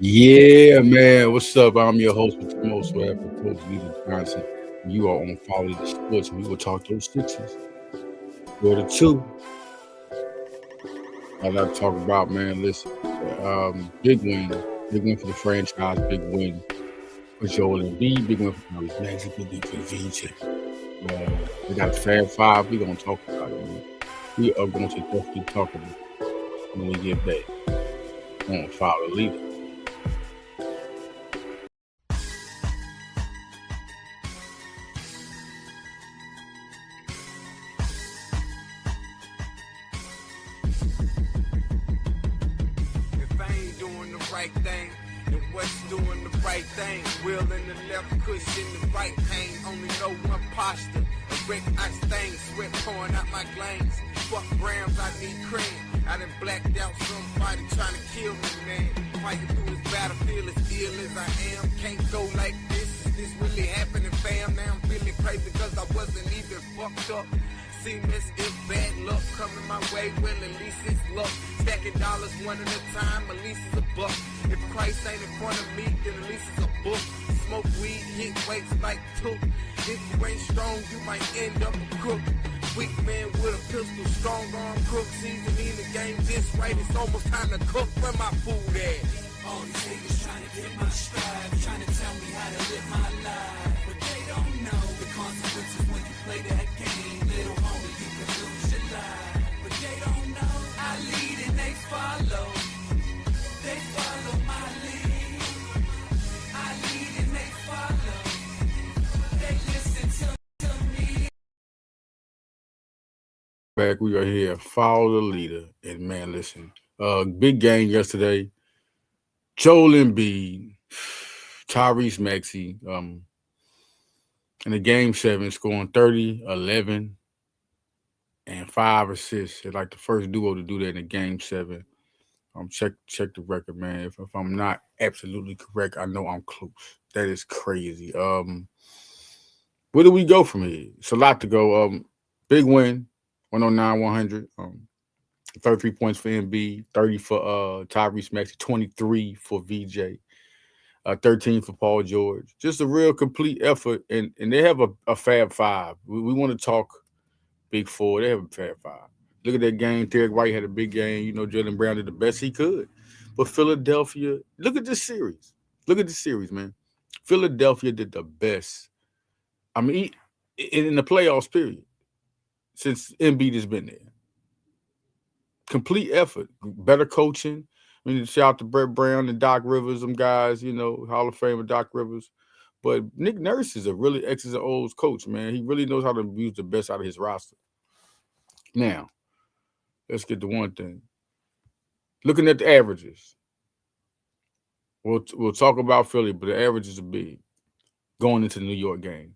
Yeah, man. What's up? I'm your host with the most rapper, Coach Leader Johnson. You are on Follow the Sports, and we will talk those Sixers. Quarter two. I'd like to talk about, man. Listen, big win for the franchise, big win for Joel Embiid, big win for Tyrese Maxey, big win for the VJ. We got a Fab Five. We're gonna talk about it, man. We are going to definitely talk about it when we get back on Follow the Leader. If I ain't doing the right thing, then what's doing the right thing? Wheel in the left cushion, the right pain. Only know one posture. A wreck I stain, sweat pouring out my glands. Fuck grams, I need cream. I done blacked out somebody trying to kill me, man. Fighting through this battlefield as ill as I am. Can't go like this. Is this really happening, fam? Now I'm feeling crazy because I wasn't even fucked up. Seem as if bad luck coming my way, well at least it's luck. Stacking dollars one at a time, at least it's a buck. If Christ ain't in front of me, then at least it's a book. Smoke weed, hit weights like took. If you ain't strong, you might end up a crook. Weak man with a pistol, strong arm crook. Seasoning the game just right, it's almost time to cook. Where my food at? All these niggas trying to get my stride, trying to tell me how to live my life. But they don't know the consequences when you play that game. Little homie, you can lose your life. But they don't know I lead and they follow. They follow my lead. I lead and they follow. They listen to me. Back, we are here. Follow the Leader. And man, listen. Big game yesterday. Joel Embiid, Tyrese Maxey, in the game 7, scoring 30, 11, and 5 assists. It's like the first duo to do that in game 7. Check the record, man. If I'm not absolutely correct, I know I'm close. That is crazy. Where do we go from here? It's a lot to go. Big win, 109, 100. 33 points for Embiid, 30 for Tyrese Maxey, 23 for VJ, 13 for Paul George. Just a real complete effort, and they have a Fab Five. We want to talk Big Four. They have a Fab Five. Look at that game. Derek White had a big game. You know, Jalen Brown did the best he could. But Philadelphia, look at this series. Look at this series, man. Philadelphia did the best. I mean, in the playoffs, period, since Embiid has been there. Complete effort, better coaching. I mean, shout out to Brett Brown and Doc Rivers, them guys, you know, Hall of Famer Doc Rivers. But Nick Nurse is a really X's and O's coach, man. He really knows how to use the best out of his roster. Now, let's get to one thing. Looking at the averages, we'll talk about Philly, but the averages are big going into the New York game.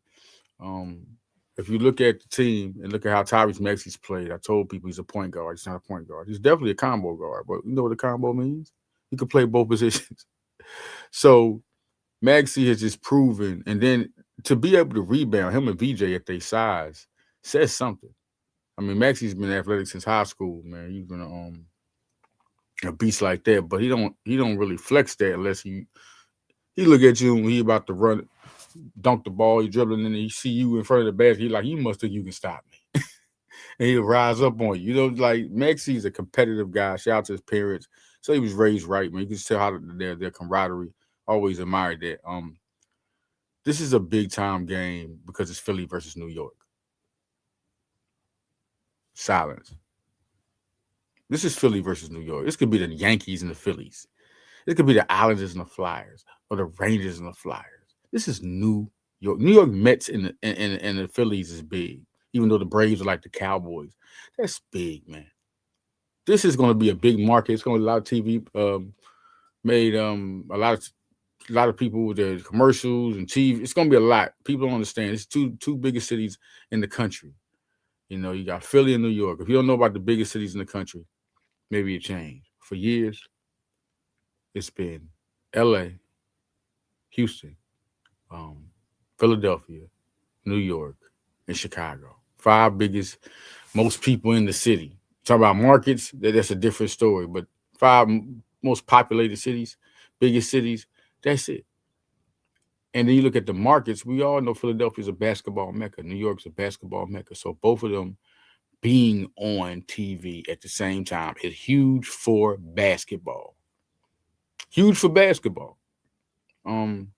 If you look at the team and look at how Tyrese Maxey's played, I told people he's a point guard. He's not a point guard. He's definitely a combo guard, but you know what a combo means? He can play both positions. So Maxey has just proven, and then to be able to rebound, him and VJ at their size says something. I mean, Maxey's been athletic since high school, man. He's been a beast like that, but he don't really flex that unless he look at you when he about to run, dunk the ball, he dribbling, and he see you in front of the basket. He like, you must think you can stop me. And he'll rise up on you. You know, like Maxey's a competitive guy. Shout out to his parents. So he was raised right, man. You can tell how their camaraderie. Always admired that. This is a big time game because it's Philly versus New York. Silence. This is Philly versus New York. This could be the Yankees and the Phillies. This could be the Islanders and the Flyers, or the Rangers and the Flyers. This is New York. New York Mets and the Phillies is big, even though the Braves are like the Cowboys. That's big, man. This is going to be a big market. It's going to be a lot of TV made. A lot of people with their commercials and TV. It's going to be a lot. People don't understand. It's two biggest cities in the country. You know, you got Philly and New York. If you don't know about the biggest cities in the country, maybe it changed. For years, it's been L.A., Houston, Philadelphia, New York, and Chicago. 5 biggest, most people in the city. Talk about markets, that's a different story. But 5 most populated cities, biggest cities. That's it. And then you look at the markets. We all know Philadelphia's a basketball mecca. New York's a basketball mecca. So both of them being on TV at the same time is huge for basketball. Huge for basketball. Um,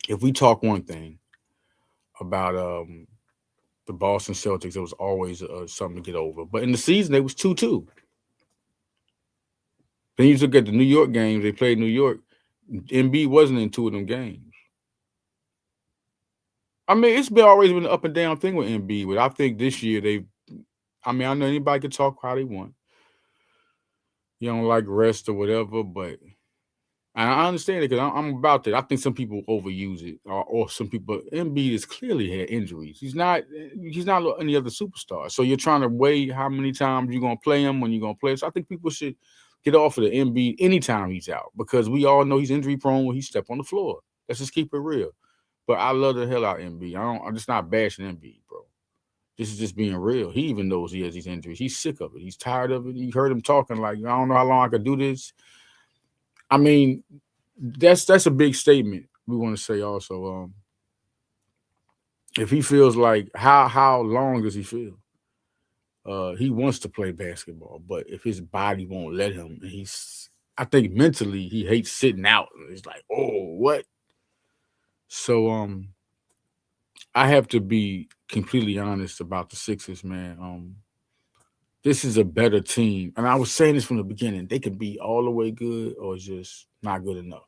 if we talk one thing about the Boston Celtics, it was always something to get over. But in the season, it was 2-2. Then you look at the New York games. They played New York. Embiid wasn't in two of them games. I mean, it's been always been an up and down thing with Embiid. But I think this year they. I mean, I know anybody can talk how they want. You don't like rest or whatever, but and I understand it because I'm about that. I think some people overuse it, or some people. Embiid has clearly had injuries. He's not. He's not like any other superstar. So you're trying to weigh how many times you're gonna play him when you're gonna play. So I think people should get off of the Embiid anytime he's out because we all know he's injury prone when he step on the floor. Let's just keep it real. But I love the hell out of Embiid. I'm just not bashing Embiid, bro. This is just being real. He even knows he has these injuries. He's sick of it. He's tired of it. You heard him talking like, I don't know how long I could do this. I mean, that's a big statement. We want to say also, if he feels like how long does he feel? He wants to play basketball, but if his body won't let him, I think mentally he hates sitting out. It's like, oh, what? So I have to be completely honest about the Sixers, man. This is a better team, and I was saying this from the beginning. They can be all the way good or just not good enough.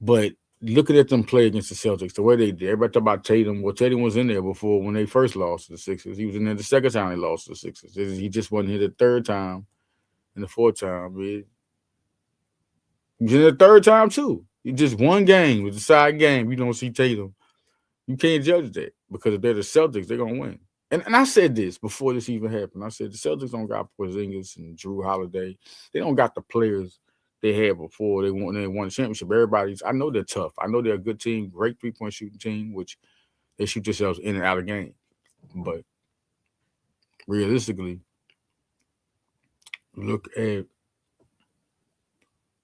But looking at them play against the Celtics, the way they did, everybody talk about Tatum. Well, Tatum was in there before when they first lost to the Sixers. He was in there the second time they lost to the Sixers. He just wasn't here the third time and the fourth time. He was in the third time too. He just one game was a side game. You don't see Tatum. You can't judge that because if they're the Celtics, they're gonna win. And I said this before this even happened. I said the Celtics don't got Porzingis and Drew Holiday. They don't got the players they had before they won the championship. I know they're tough. I know they're a good team, great 3-point shooting team, which they shoot themselves in and out of games. But realistically, look at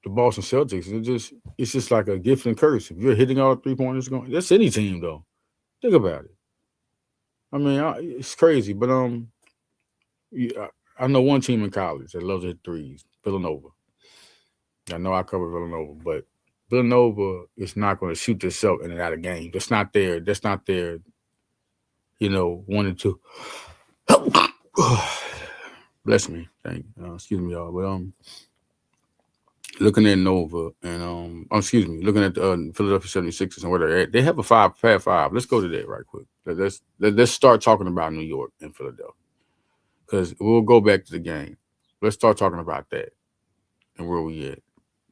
the Boston Celtics. It's just like a gift and curse. If you're hitting all 3-pointers, that's any team though. Think about it. I mean, it's crazy, but yeah, I know one team in college that loves to hit threes, Villanova. I know I covered Villanova, but Villanova is not going to shoot themselves in and out of games. That's not their. That's not their. One and two. Bless me. Thank you. Excuse me, y'all. But looking at Nova and excuse me, looking at the Philadelphia 76ers and where they're at, they have a Fab Five. Let's go to that right quick. Let's start talking about New York and Philadelphia because we'll go back to the game. Let's start talking about that and where we at.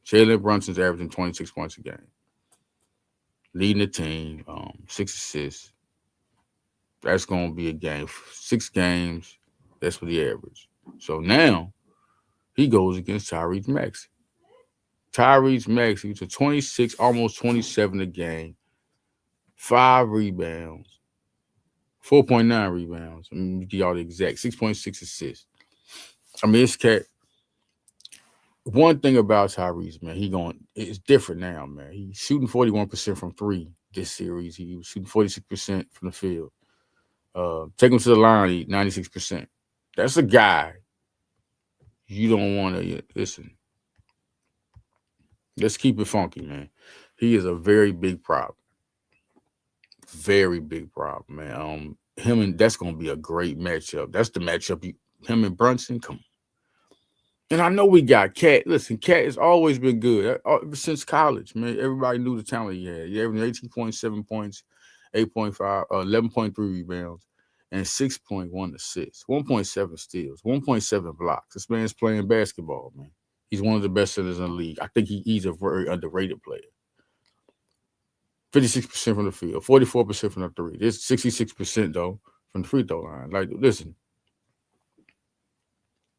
Jalen Brunson's averaging 26 points a game, leading the team, 6 assists. That's going to be a game. 6 games, that's what he averaged. So now he goes against Tyrese Maxey. Tyrese Maxey to 26, almost 27 a game, 5 rebounds, 4.9 rebounds. I mean, give y'all the exact 6.6 assists. I mean, it's cat. One thing about Tyrese, man, it's different now, man. He's shooting 41% from 3 this series. He was shooting 46% from the field. Take him to the line, 96%. That's a guy you don't want to listen. Let's keep it funky, man. He is a very big problem. Very big problem, man. That's gonna be a great matchup. That's the matchup. Him and Brunson, come on. And I know we got Cat. Listen, Cat has always been good ever since college, man. Everybody knew the talent he had. He averaged 18.7 points, 8.5, 11.3 rebounds, and 6.1 assists, 1.7 steals, 1.7 blocks. This man's playing basketball, man. He's one of the best centers in the league. I think he's a very underrated player. 56% from the field, 44% from the three. There's 66% though from the free throw line. Like, listen,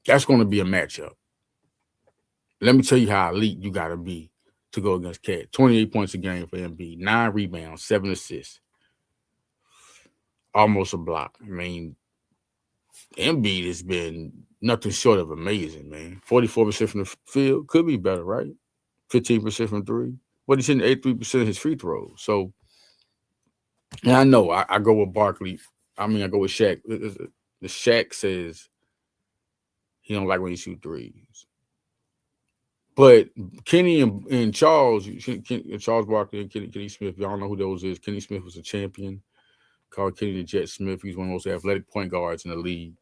that's going to be a matchup. Let me tell you how elite you got to be to go against Cat. 28 points a game for Embiid, 9 rebounds, 7 assists, almost a block. I mean, Embiid has been nothing short of amazing, man. 44% from the field could be better, right? 15% from three, but he's hitting 83% of his free throws. So, and I know I go with Barkley. I mean, I go with Shaq. The Shaq says he don't like when you shoot threes. But Kenny and Charles, Charles Barkley and Kenny Smith, y'all know who those is. Kenny Smith was a champion. Called Kenny the Jet Smith. He's one of the most athletic point guards in the league.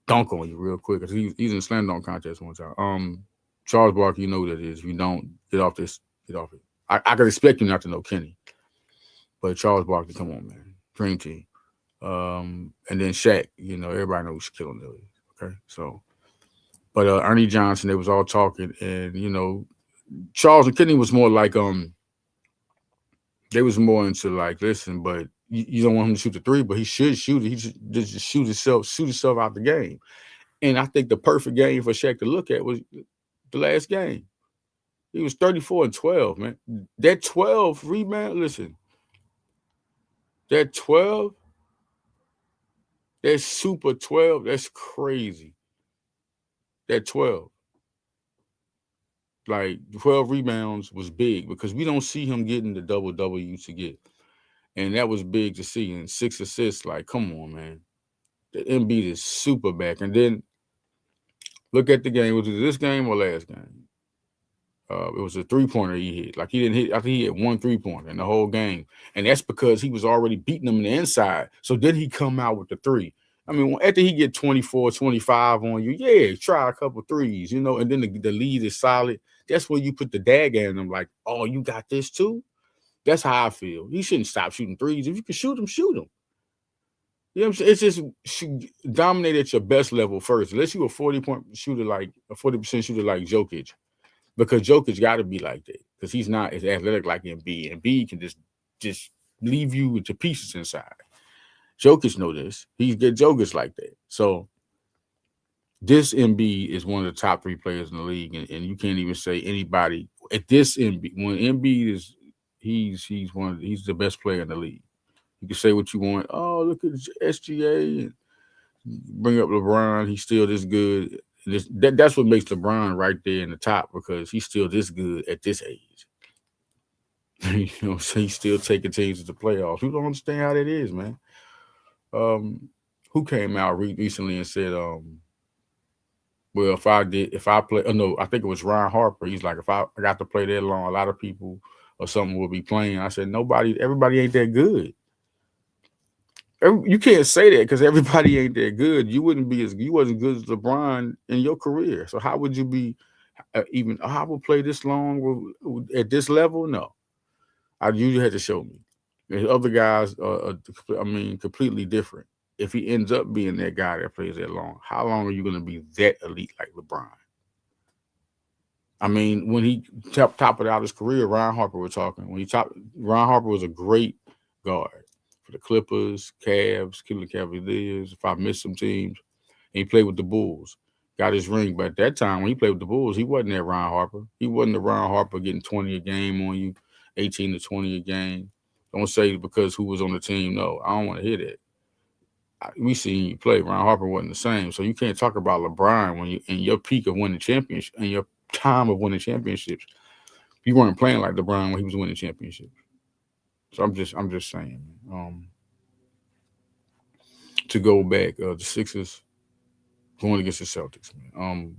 Dunk on you real quick because he's in a slam dunk contest one time. Charles Barkley, you know who that is. If you don't, get off this, get off it. I could expect you not to know Kenny, but Charles Barkley, come on, man, dream team. And then Shaq, you know, everybody knows killing the league. Okay, so but Ernie Johnson, they was all talking, and you know, Charles and Kenny was more like they was more into like, listen, but you don't want him to shoot the three, but he should shoot it. He just shoot himself out the game. And I think the perfect game for Shaq to look at was the last game. He was 34 and 12, man. That 12 rebound, listen, that 12, that super 12, that's crazy. That 12. Like 12 rebounds was big because we don't see him getting the double double he used to get. And that was big to see. And 6 assists, like, come on, man. The Embiid is super back. And then look at the game. Was it this game or last game? It was a 3-pointer he hit. Like he didn't hit, I think he hit 1 3-pointer in the whole game. And that's because he was already beating them in the inside. So then he come out with the three. I mean, after he get 24, 25 on you, yeah, try a couple threes, you know, and then the lead is solid. That's where you put the dag in them like, oh, you got this too? That's how I feel. You shouldn't stop shooting threes. If you can shoot them, shoot them. You know what I'm saying? It's just dominate at your best level first. Unless you a 40-point shooter like a 40% shooter like Jokic. Because Jokic got to be like that. Because he's not as athletic like Embiid. Embiid can just leave you into pieces inside. Jokic know this. He get Jokic like that. So this Embiid is one of the top 3 players in the league, and you can't even say anybody at this Embiid. When Embiid is he's he's the best player in the league. You can say what you want. Oh, look at SGA and bring up LeBron. He's still this good. That's what makes LeBron right there in the top because he's still this good at this age. You know, so he's still taking teams to the playoffs. People don't understand how that is, man. Who came out recently and said, well, if I play, oh, no, I think it was Ron Harper. He's like, if I got to play that long, a lot of people or something will be playing. I said, everybody ain't that good. You can't say that because everybody ain't that good. You wasn't good as LeBron in your career. So how would you be even? I will play this long at this level? No, you had to show me. The other guys I mean, completely different. If he ends up being that guy that plays that long, how long are you going to be that elite like LeBron? I mean, when he topped out his career, Ron Harper was talking. Ron Harper was a great guard for the Clippers, Cavs, Cleveland Cavaliers. If I missed some teams, and he played with the Bulls, got his ring. But at that time, when he played with the Bulls, he wasn't that Ron Harper. He wasn't the Ron Harper getting 20 a game on you, 18 to 20 a game. Don't say because who was on the team. No, I don't want to hear that. We seen you play. Ron Harper wasn't the same. So you can't talk about LeBron when you in your peak of winning championships, in your time of winning championships. You weren't playing like LeBron when he was winning championships. So I'm just saying. To go back, the Sixers going against the Celtics, man.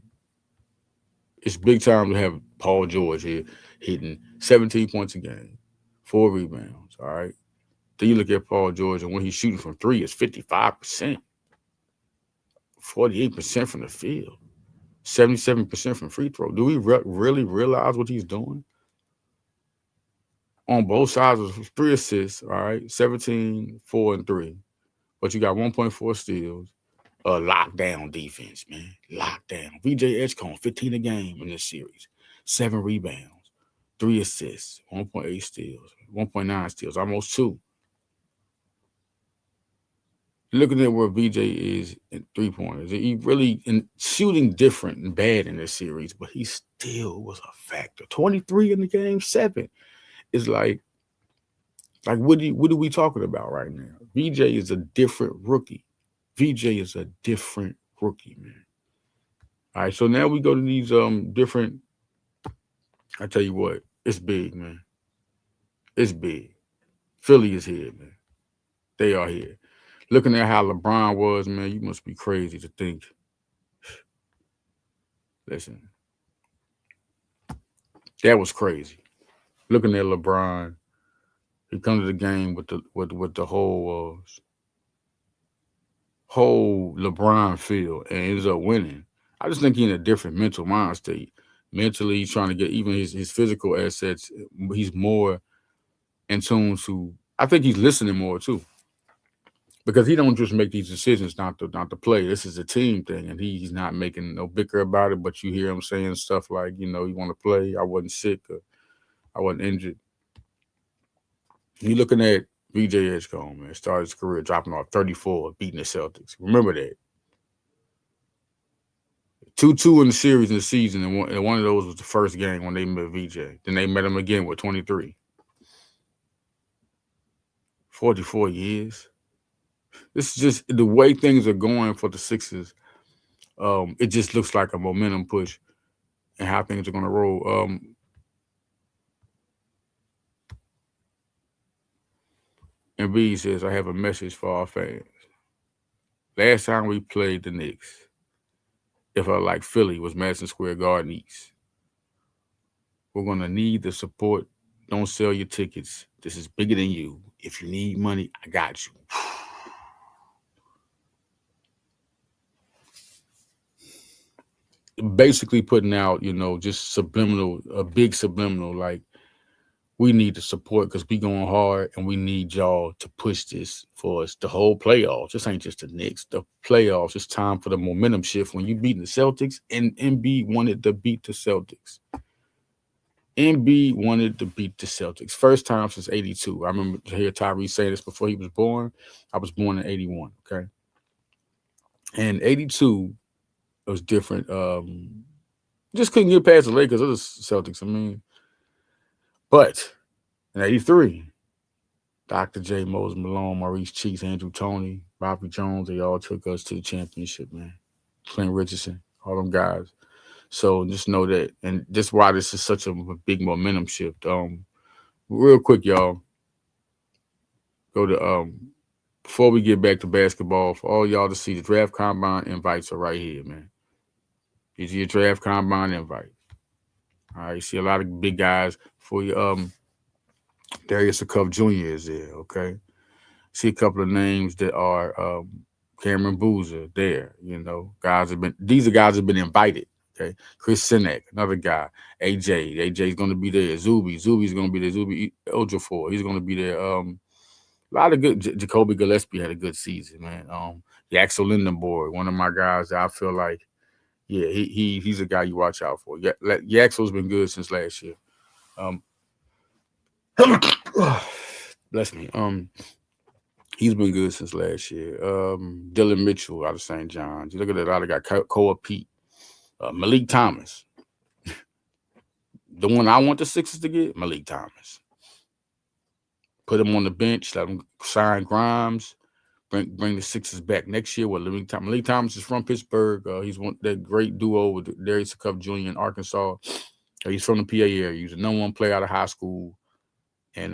It's big time to have Paul George here hitting 17 points a game, 4 rebounds. All right. Then you look at Paul George, and when he's shooting from 3, it's 55%, 48% from the field, 77% from free throw. Do we really realize what he's doing? On both sides of 3 assists, all right, 17, 4, and 3. But you got 1.4 steals. Lockdown defense, man. Lockdown. VJ Edgecombe, 15 a game in this series. 7 rebounds, 3 assists, 1.8 steals, 1.9 steals, almost 2. Looking at where VJ is in 3-pointers, he really in shooting different and bad in this series, but he still was a factor. 23 in the game, 7. It's like what are we talking about right now? VJ is a different rookie. VJ is a different rookie, man. All right, so now we go to these different. I tell you what, it's big, man. It's big. Philly is here, man. They are here. Looking at how LeBron was, man, you must be crazy to think. Listen, that was crazy. Looking at LeBron, he come to the game with the whole LeBron feel and ends up winning. I just think he's in a different mental mind state. Mentally, he's trying to get even his physical assets. He's more in tune to. I think he's listening more too because he don't just make these decisions not to play. This is a team thing, and he's not making no bicker about it. But you hear him saying stuff like, you want to play. I wasn't sick. Or I wasn't injured. You looking at VJ Edgecombe, man, started his career dropping off 34, beating the Celtics. Remember that. 2-2 in the series in the season, and one of those was the first game when they met VJ. Then they met him again with 23. 44 years. This is just the way things are going for the Sixers. It just looks like a momentum push and how things are going to roll. And B says, I have a message for our fans. Last time we played the Knicks, it felt like Philly was Madison Square Garden East. We're going to need the support. Don't sell your tickets. This is bigger than you. If you need money, I got you. Basically putting out, just subliminal, a big subliminal, like we need the support because we going hard and we need y'all to push this for us. The whole playoffs. This ain't just the Knicks. The playoffs. It's time for the momentum shift. When you beat the Celtics, and Embiid wanted to beat the Celtics. Embiid wanted to beat the Celtics. First time since 82. I remember to hear Tyrese say this before he was born. I was born in 81, okay? And 82 was different. Just couldn't get past the Lakers or the Celtics. I mean, but in 83, Dr. J, Moses Malone, Maurice Cheeks, Andrew Toney, Bobby Jones, they all took us to the championship, man. Clint Richardson, all them guys. So just know that. And that's why this is such a big momentum shift. Real quick, y'all. Go to before we get back to basketball, for all y'all to see, the draft combine invites are right here, man. These are your draft combine invite. All right, you see a lot of big guys for you. Darius Cuff Jr. is there, okay? See a couple of names that are Cameron Boozer there, these are guys that have been invited. Okay. Chris Sinek, another guy. AJ's gonna be there. Zuby's gonna be there. Zuby Ejiofor, he's gonna be there. A lot of good Jacoby Gillespie had a good season, man. Yaxel Lindenborg, one of my guys that I feel like, yeah, he's a guy you watch out for. Yeah, Yaxel's been good since last year. Bless me. He's been good since last year. Dylan Mitchell out of St. John's. You look at that other guy, Koa Pete, Malik Thomas. The one I want the Sixers to get, Malik Thomas. Put him on the bench. Let him sign Grimes. Bring the Sixers back next year. With Malik Thomas is from Pittsburgh. He's one that great duo with Darius Cuff Jr. in Arkansas. He's from the PA area. He's the number one player out of high school, and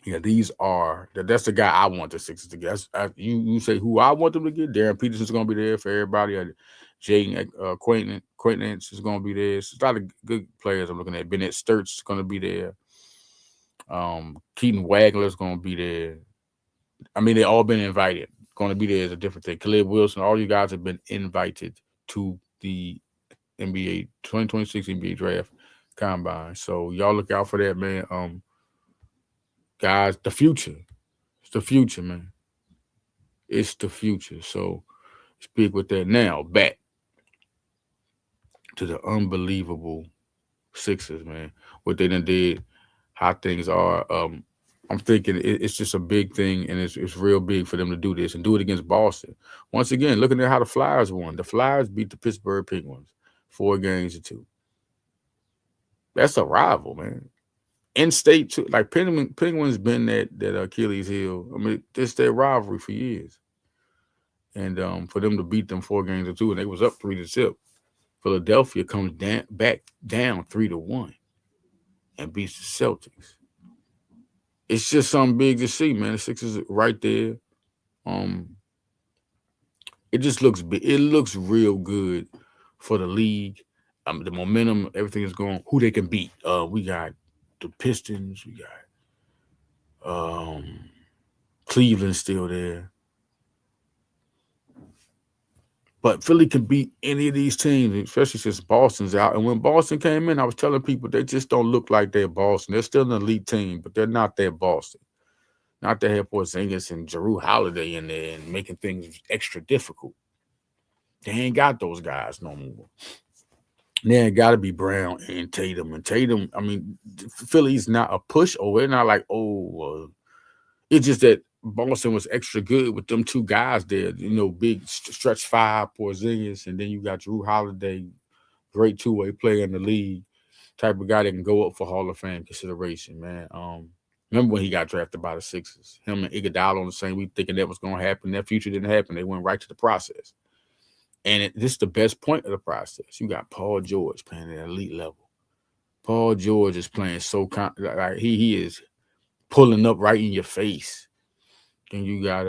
yeah, that's the guy I want the Sixers to get. You say who I want them to get? Darren Peterson's going to be there for everybody. Jaden Quaintance is going to be there. It's a lot of good players I'm looking at. Bennett Sturts is going to be there. Keaton Wagler is going to be there. I mean, they all been invited. Going to be there is a different thing. Caleb Wilson, all you guys have been invited to the NBA 2026 NBA draft combine. So y'all look out for that, man. Guys, the future. It's the future, man. It's the future. So speak with that. Now, back to the unbelievable Sixers, man. What they done did, how things are. I'm thinking it's just a big thing, and it's real big for them to do this and do it against Boston. Once again, looking at how the Flyers won. The Flyers beat the Pittsburgh Penguins 4-2. That's a rival, man. In state too, like Penguins been that Achilles heel. I mean, it's their rivalry for years. and for them to beat them 4 games to 2, and they was up 3-0. Philadelphia comes back down 3-1 and beats the Celtics. It's just something big to see, man. The Sixers are right there. Um, it just looks big. It looks real good for the league. The momentum, everything is going. Who they can beat? We got the Pistons. We got Cleveland still there, but Philly can beat any of these teams, especially since Boston's out. And when Boston came in, I was telling people they just don't look like they're Boston. They're still an elite team, but they're not their Boston. Not to have Porzingis and Jrue Holiday in there and making things extra difficult. They ain't got those guys no more. Then got to be Brown and Tatum. And Tatum, I mean, Philly's not a pushover. It's not like, it's just that Boston was extra good with them two guys there. Big stretch five, Porzingis, and then you got Drew Holiday, great two-way player in the league, type of guy that can go up for Hall of Fame consideration, man. Remember when he got drafted by the Sixers? Him and Iguodala on the same week, thinking that was going to happen. That future didn't happen. They went right to the process. And this is the best point of the process. You got Paul George playing at elite level. Paul George is playing so like he is pulling up right in your face. Then you got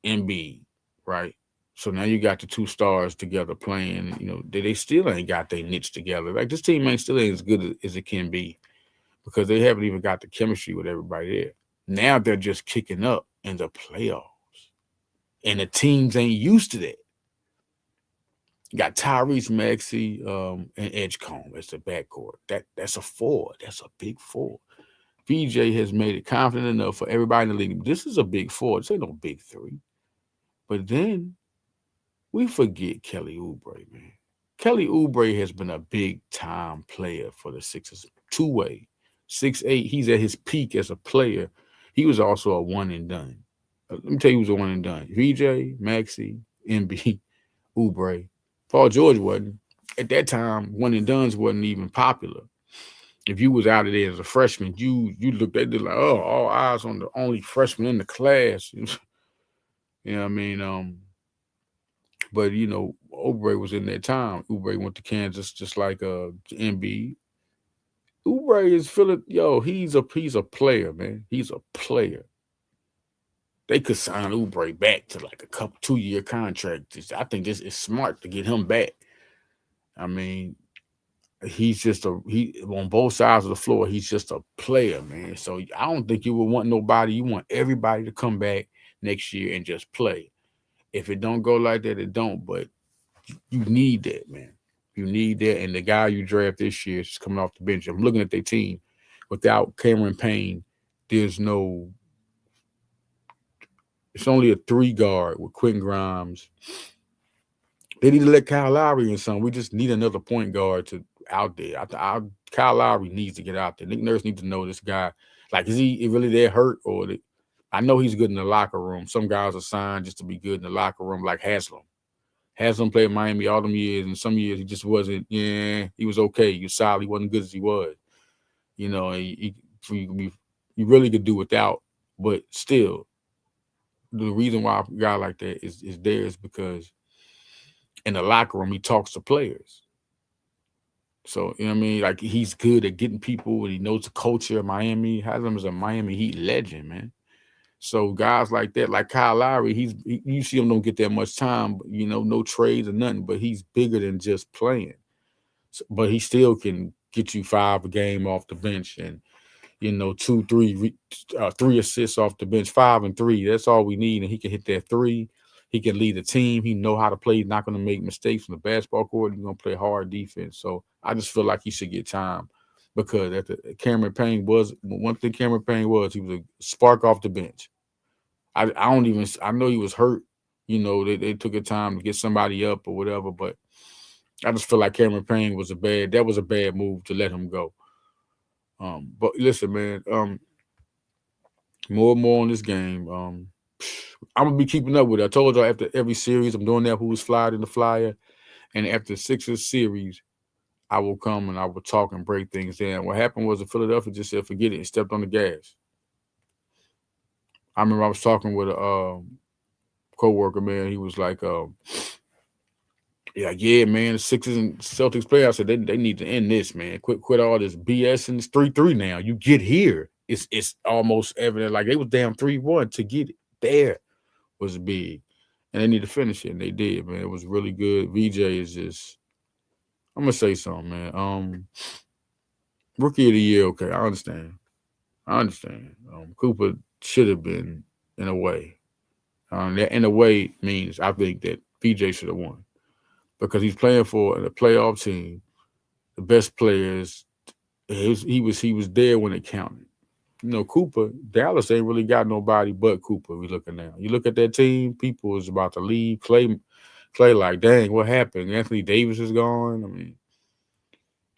Embiid, right? So now you got the two stars together playing. They still ain't got their niche together. Like this team ain't still ain't as good as it can be because they haven't even got the chemistry with everybody there. Now they're just kicking up in the playoffs, and the teams ain't used to that. You got Tyrese Maxey and Edgecombe as the backcourt. That's a four. That's a big four. VJ has made it confident enough for everybody in the league. This is a big four. This ain't no big three. But then we forget Kelly Oubre, man. Kelly Oubre has been a big time player for the Sixers. Two-way. 6'8". He's at his peak as a player. He was also a one and done. Let me tell you who's a one and done. VJ, Maxey, MB, Oubre. Paul George wasn't. At that time, one and dones wasn't even popular. If you was out of there as a freshman, you looked at it like, oh, all eyes on the only freshman in the class. You know what I mean? But Oubre was in that time. Oubre went to Kansas just like MB. Oubre is feeling, he's a player, man. He's a player. They could sign Oubre back to like a 2-year contract. I think this is smart to get him back. I mean, he's just he on both sides of the floor. He's just a player, man. So I don't think you would want nobody. You want everybody to come back next year and just play. If it don't go like that, it don't. But you need that, man. You need that. And the guy you draft this year is coming off the bench. I'm looking at their team. Without Cameron Payne, there's no. It's only a 3 guard with Quentin Grimes. They need to let Kyle Lowry in some. We just need another point guard to out there. Kyle Lowry needs to get out there. Nick Nurse needs to know this guy. Like, is he really that hurt? I know he's good in the locker room. Some guys are signed just to be good in the locker room, like Haslam. Haslam played Miami all them years, and some years he just wasn't. Yeah, he was okay. He was solid. He wasn't good as he was. You really could do without. But still, the reason why a guy like that is there is because in the locker room he talks to players. So, you know what I mean? Like, he's good at getting people, and he knows the culture of Miami. Haslam is a Miami Heat legend, man. So guys like that, like Kyle Lowry, you see him don't get that much time, no trades or nothing, but he's bigger than just playing. So, but he still can get you 5 a game off the bench and, 2, 3, 3 assists off the bench, 5 and 3. That's all we need. And he can hit that 3. He can lead the team. He know how to play. He's not going to make mistakes from the basketball court. He's going to play hard defense. So I just feel like he should get time because Cameron Payne was one thing. Cameron Payne was he was a spark off the bench. I know he was hurt. They took a time to get somebody up or whatever, but I just feel like Cameron Payne was a bad move to let him go. But listen, man, more and more on this game. I'm gonna be keeping up with it. I told y'all after every series, I'm doing that who's flyed in the flyer, and after the Sixers series, I will come and I will talk and break things down. What happened was the Philadelphia just said forget it and stepped on the gas. I remember I was talking with coworker, man. He was like, yeah, man, the Sixers and Celtics playoffs. I said they need to end this, man. Quit all this BS, and it's 3-3 now. You get here, it's almost evident. Like they was down 3-1 to get there was big, and they need to finish it, and they did, man. It was really good. VJ is just. I'm gonna say something, man. Rookie of the year, okay, I understand. I understand. Cooper should have been in a way. That in a way means I think that VJ should have won because he's playing for a playoff team. The best players. He was there when it counted. Cooper, Dallas ain't really got nobody but Cooper. We looking now. You look at that team, people is about to leave. Clay, like, dang, what happened? Anthony Davis is gone. I mean,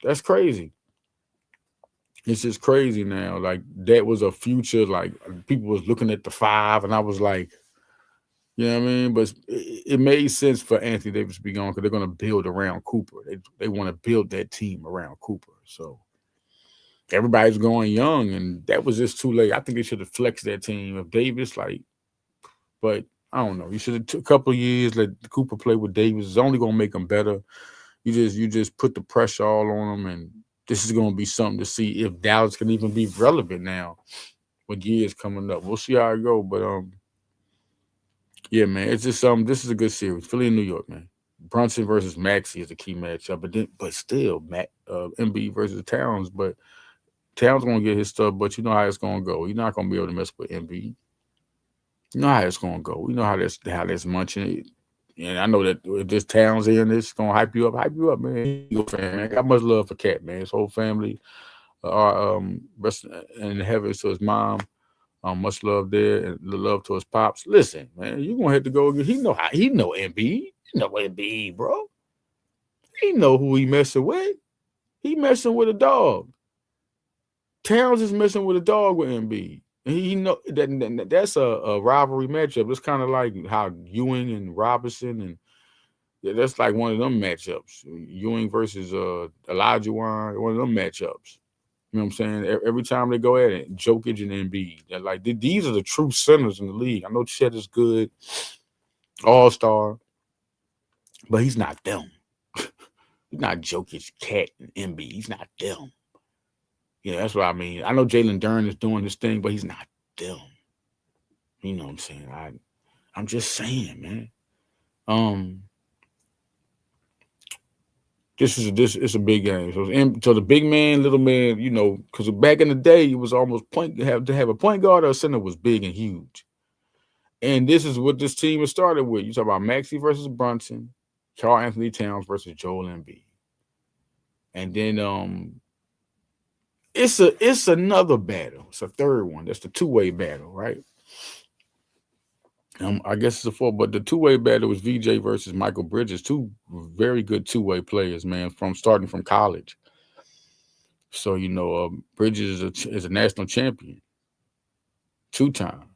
that's crazy. It's just crazy now. Like that was a future. Like people was looking at the five, and I was like, you know what I mean? But it made sense for Anthony Davis to be gone because they're going to build around Cooper. They want to build that team around Cooper. So everybody's going young, and that was just too late. I think they should have flexed that team of Davis, like, but I don't know. You should have took a couple of years, let Cooper play with Davis. It's only gonna make them better. You just put the pressure all on them, and this is gonna be something to see if Dallas can even be relevant now with years coming up. We'll see how it go, but yeah, man, it's just this is a good series. Philly and New York, man. Brunson versus Maxey is a key matchup, but still, Embiid versus Towns, but Towns gonna get his stuff, but you know how it's gonna go. You're not gonna be able to mess with Embiid. You know how it's gonna go. You know how that's munching. And I know that if this Towns here and this gonna hype you up, man. Eagle fan, man. Got much love for Cat, man. His whole family are rest in the heavens to his mom. Much love there and the love to his pops. Listen, man, you gonna have to go again. He know Embiid. He know Embiid, bro. He know who he messing with. He messing with a dog. Towns is messing with a dog with Embiid. And he know that's a rivalry matchup. It's kind of like how Ewing and Robinson and yeah, that's like one of them matchups. Ewing versus Elijah Wan, one of them matchups. You know what I'm saying? Every time they go at it, Jokic and Embiid. They're like these are the true centers in the league. I know Chet is good, all star, but he's not them. He's not Jokic, Cat, and Embiid. He's not them. Yeah, that's what I mean. I know Jalen Duren is doing this thing, but he's not them. You know what I'm saying? I'm just saying, man. Um, this it's a big game. So the big man, little man, because back in the day, it was almost to have a point guard or a center was big and huge. And this is what this team has started with. You talk about Maxey versus Brunson, Karl Anthony Towns versus Joel Embiid, and then it's another battle. It's a third one. That's the two-way battle, right? I guess it's a four, but the two-way battle was VJ versus Michael Bridges, two very good two-way players, man, from starting from college. So Bridges is a national champion, 2 time.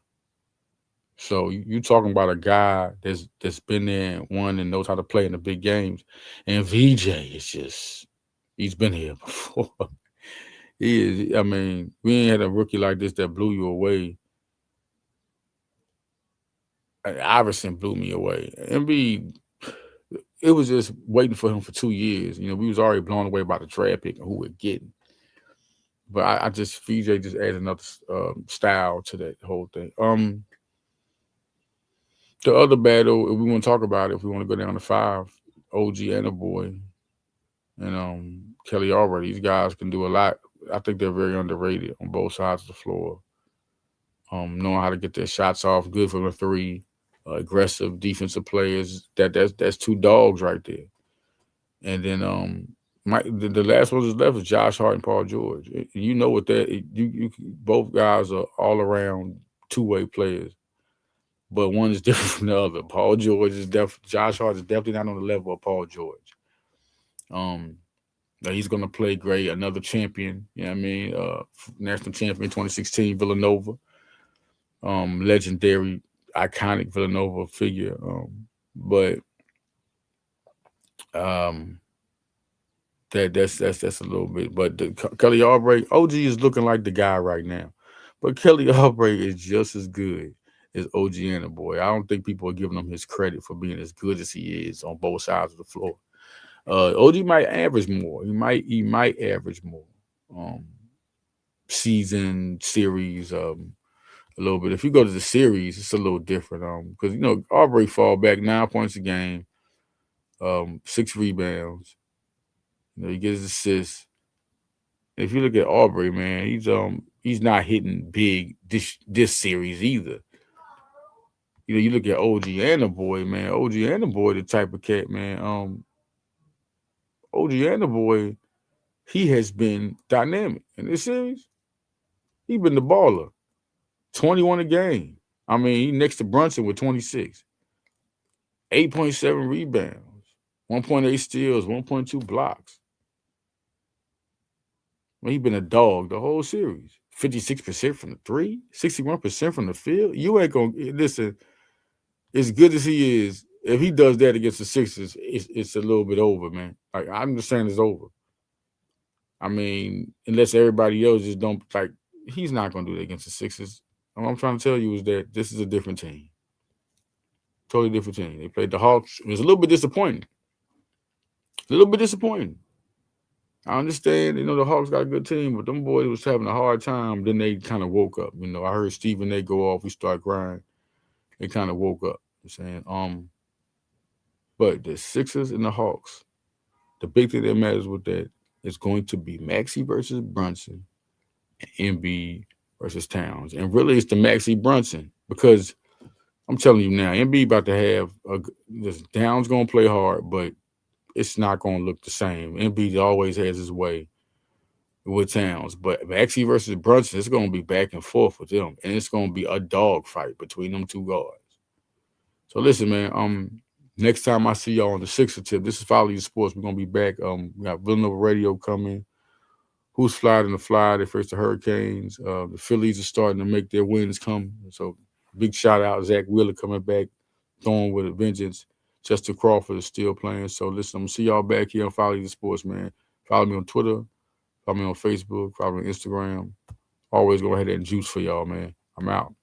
So you talking about a guy that's been there and won and knows how to play in the big games, and VJ is just he's been here before. He is. I mean, we ain't had a rookie like this that blew you away. Iverson blew me away. Embiid, it was just waiting for him for 2 years. We was already blown away by the draft pick and who we're getting. But I just VJ just added another style to that whole thing. The other battle, if we want to talk about it, if we want to go down to 5, OG and a boy, and Kelly already. These guys can do a lot. I think they're very underrated on both sides of the floor. Knowing how to get their shots off, good from the three, aggressive defensive players. That's two dogs right there. And then the last one that's left is Josh Hart and Paul George. You know what that you both guys are all around two-way players, but one is different from the other. Paul George is Josh Hart is definitely not on the level of Paul George. He's gonna play great. Another champion, you know what I mean? National champion 2016 Villanova. Legendary, iconic Villanova figure. But that's a little bit. But Kelly Oubre, OG is looking like the guy right now. But Kelly Oubre is just as good is OG Boy. I don't think people are giving him his credit for being as good as he is on both sides of the floor. OG might average more. He might average more. Um, Season series, a little bit. If you go to the series, it's a little different. Because Aubrey fall back 9 points a game, 6 rebounds. He gets assists. If you look at Aubrey, man, he's not hitting big this series either. You look at OG Boy, man. OG Boy, the type of cat, man. OG Boy, he has been dynamic in this series. He been the baller. 21 a game. I mean, he next to Brunson with 26. 8.7 rebounds, 1.8 steals, 1.2 blocks. Well, he been a dog the whole series. 56% from the three, 61% from the field. You ain't gonna listen. As good as he is, if he does that against the Sixers, it's a little bit over, man. Like I'm just saying, it's over. I mean, unless everybody else just don't like, he's not gonna do that against the Sixers. What I'm trying to tell you is that this is a different team, totally different team. They played the Hawks. It was a little bit disappointing. A little bit disappointing. I understand, the Hawks got a good team, but them boys was having a hard time. Then they kind of woke up. I heard Stephen A go off. We start crying. They kind of woke up. I'm saying, but the Sixers and the Hawks, the big thing that matters with that is going to be Maxey versus Brunson, and Embiid versus Towns, and really it's the Maxey Brunson because I'm telling you now, Embiid about to have this Towns gonna play hard, but it's not gonna look the same. Embiid always has his way with Towns. But Maxey versus Brunson, it's going to be back and forth with them, and it's going to be a dog fight between them two guards. So listen, man. Next time I see y'all on the Sixer tip, this is Follow Your Sports. We're gonna be back. We got Villanova Radio coming. Who's flying in the fly? They face the Hurricanes. The Phillies are starting to make their wins come. So big shout out Zach Wheeler coming back, throwing with a vengeance. Chester Crawford is still playing. So listen, I'm gonna see y'all back here on Follow Your Sports, man. Follow me on Twitter. Follow me on Facebook. Follow me on Instagram. Always go ahead and juice for y'all, man. I'm out.